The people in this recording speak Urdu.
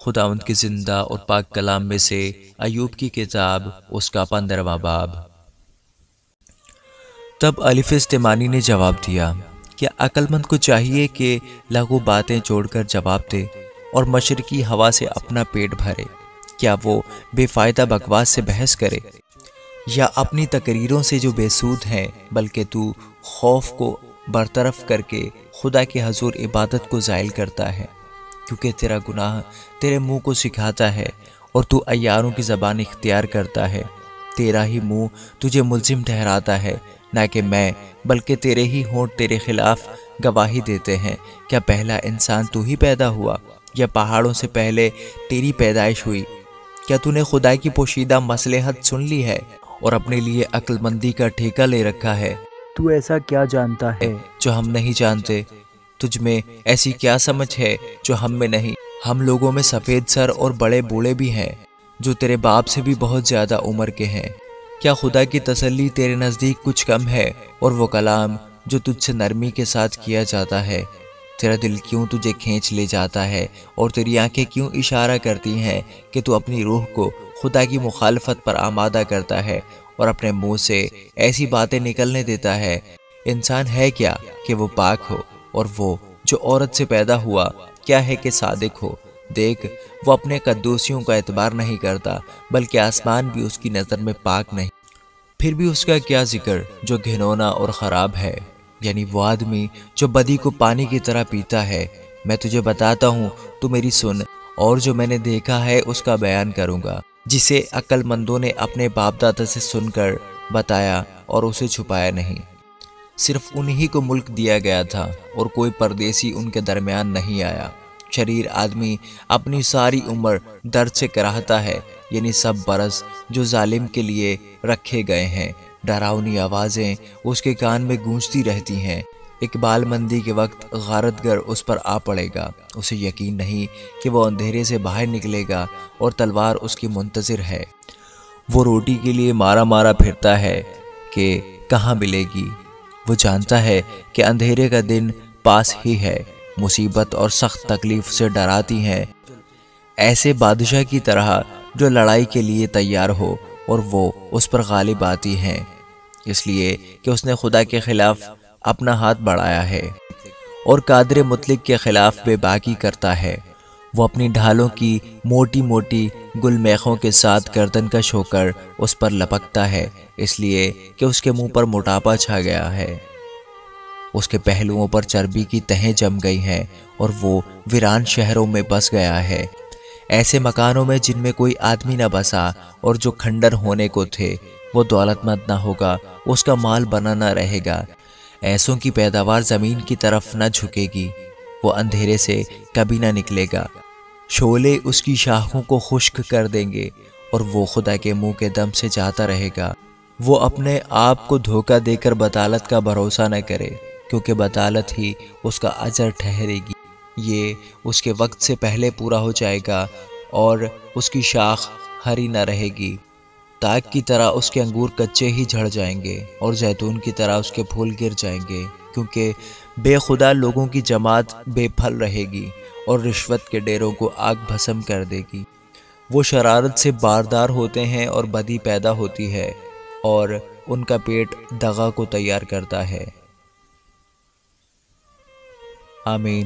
خداوند کی زندہ اور پاک کلام میں سے ایوب کی کتاب اس کا 15واں باب۔ تب الفظ تیمانی نے جواب دیا، کیا عقل مند کو چاہیے کہ لغو باتیں چھوڑ کر جواب دے اور مشرقی ہوا سے اپنا پیٹ بھرے؟ کیا وہ بے فائدہ بکواس سے بحث کرے یا اپنی تقریروں سے جو بے سود ہیں؟ بلکہ تو خوف کو برطرف کر کے خدا کے حضور عبادت کو زائل کرتا ہے، کیونکہ تیرا گناہ تیرے منہ کو سکھاتا ہے اور تو عیاروں کی زبان اختیار کرتا ہے۔ تیرا ہی منہ تجھے ملزم ٹھہراتا ہے، نہ کہ میں، بلکہ تیرے ہی ہونٹ تیرے خلاف گواہی دیتے ہیں۔ کیا پہلا انسان تو ہی پیدا ہوا یا پہاڑوں سے پہلے تیری پیدائش ہوئی؟ کیا تو نے خدا کی پوشیدہ مصلحت سن لی ہے اور اپنے لیے عقل مندی کا ٹھیکہ لے رکھا ہے؟ تو ایسا کیا جانتا ہے جو ہم نہیں جانتے؟ تجھ میں ایسی کیا سمجھ ہے جو ہم میں نہیں؟ ہم لوگوں میں سفید سر اور بڑے بوڑھے بھی ہیں جو تیرے باپ سے بھی بہت زیادہ عمر کے ہیں۔ کیا خدا کی تسلی تیرے نزدیک کچھ کم ہے؟ اور وہ کلام جو تجھ سے نرمی کے ساتھ کیا جاتا ہے، تیرا دل کیوں تجھے کھینچ لے جاتا ہے اور تیری آنکھیں کیوں اشارہ کرتی ہیں کہ تو اپنی روح کو خدا کی مخالفت پر آمادہ کرتا ہے اور اپنے منہ سے ایسی باتیں نکلنے دیتا ہے؟ انسان ہے کیا کہ وہ پاک ہو، اور وہ جو عورت سے پیدا ہوا کیا ہے کہ صادق ہو؟ دیکھ، وہ اپنے قدوسیوں کا اعتبار نہیں کرتا، بلکہ آسمان بھی اس کی نظر میں پاک نہیں۔ پھر بھی اس کا کیا ذکر جو گھنونا اور خراب ہے، یعنی وہ آدمی جو بدی کو پانی کی طرح پیتا ہے۔ میں تجھے بتاتا ہوں، تو میری سن، اور جو میں نے دیکھا ہے اس کا بیان کروں گا، جسے عقل مندوں نے اپنے باپ دادا سے سن کر بتایا اور اسے چھپایا نہیں۔ صرف انہی کو ملک دیا گیا تھا اور کوئی پردیسی ان کے درمیان نہیں آیا۔ شریر آدمی اپنی ساری عمر درد سے کراہتا ہے، یعنی سب برس جو ظالم کے لیے رکھے گئے ہیں۔ ڈراؤنی آوازیں اس کے کان میں گونجتی رہتی ہیں۔ اقبال مندی کے وقت غارت گر اس پر آ پڑے گا، اسے یقین نہیں کہ وہ اندھیرے سے باہر نکلے گا اور تلوار اس کی منتظر ہے۔ وہ روٹی کے لیے مارا مارا پھرتا ہے کہ کہاں ملے گی۔ وہ جانتا ہے کہ اندھیرے کا دن پاس ہی ہے۔ مصیبت اور سخت تکلیف سے ڈراتی ہیں، ایسے بادشاہ کی طرح جو لڑائی کے لیے تیار ہو، اور وہ اس پر غالب آتی ہیں، اس لیے کہ اس نے خدا کے خلاف اپنا ہاتھ بڑھایا ہے اور قادر مطلق کے خلاف بے باکی کرتا ہے۔ وہ اپنی ڈھالوں کی موٹی موٹی گل میخوں کے ساتھ گردن کش ہو کر اس پر لپکتا ہے، اس لیے کہ اس کے منہ پر موٹاپا چھا گیا ہے۔ اس کے پہلوؤں پر چربی کی تہیں جم گئی ہیں اور وہ ویران شہروں میں بس گیا ہے، ایسے مکانوں میں جن میں کوئی آدمی نہ بسا، اور جو کھنڈر ہونے کو تھے۔ وہ دولت مند نہ ہوگا، اس کا مال بنا نہ رہے گا، ایسوں کی پیداوار زمین کی طرف نہ جھکے گی، وہ اندھیرے سے کبھی نہ نکلے گا۔ شعلے اس کی شاخوں کو خشک کر دیں گے اور وہ خدا کے منہ کے دم سے جاتا رہے گا۔ وہ اپنے آپ کو دھوکہ دے کر بطالت کا بھروسہ نہ کرے، کیونکہ بطالت ہی اس کا اجر ٹھہرے گی۔ یہ اس کے وقت سے پہلے پورا ہو جائے گا اور اس کی شاخ ہری نہ رہے گی۔ تاک کی طرح اس کے انگور کچے ہی جھڑ جائیں گے اور زیتون کی طرح اس کے پھول گر جائیں گے، کیونکہ بے خدا لوگوں کی جماعت بے پھل رہے گی اور رشوت کے ڈیروں کو آگ بھسم کر دے گی۔ وہ شرارت سے باردار ہوتے ہیں اور بدی پیدا ہوتی ہے، اور ان کا پیٹ دغا کو تیار کرتا ہے۔ آمین۔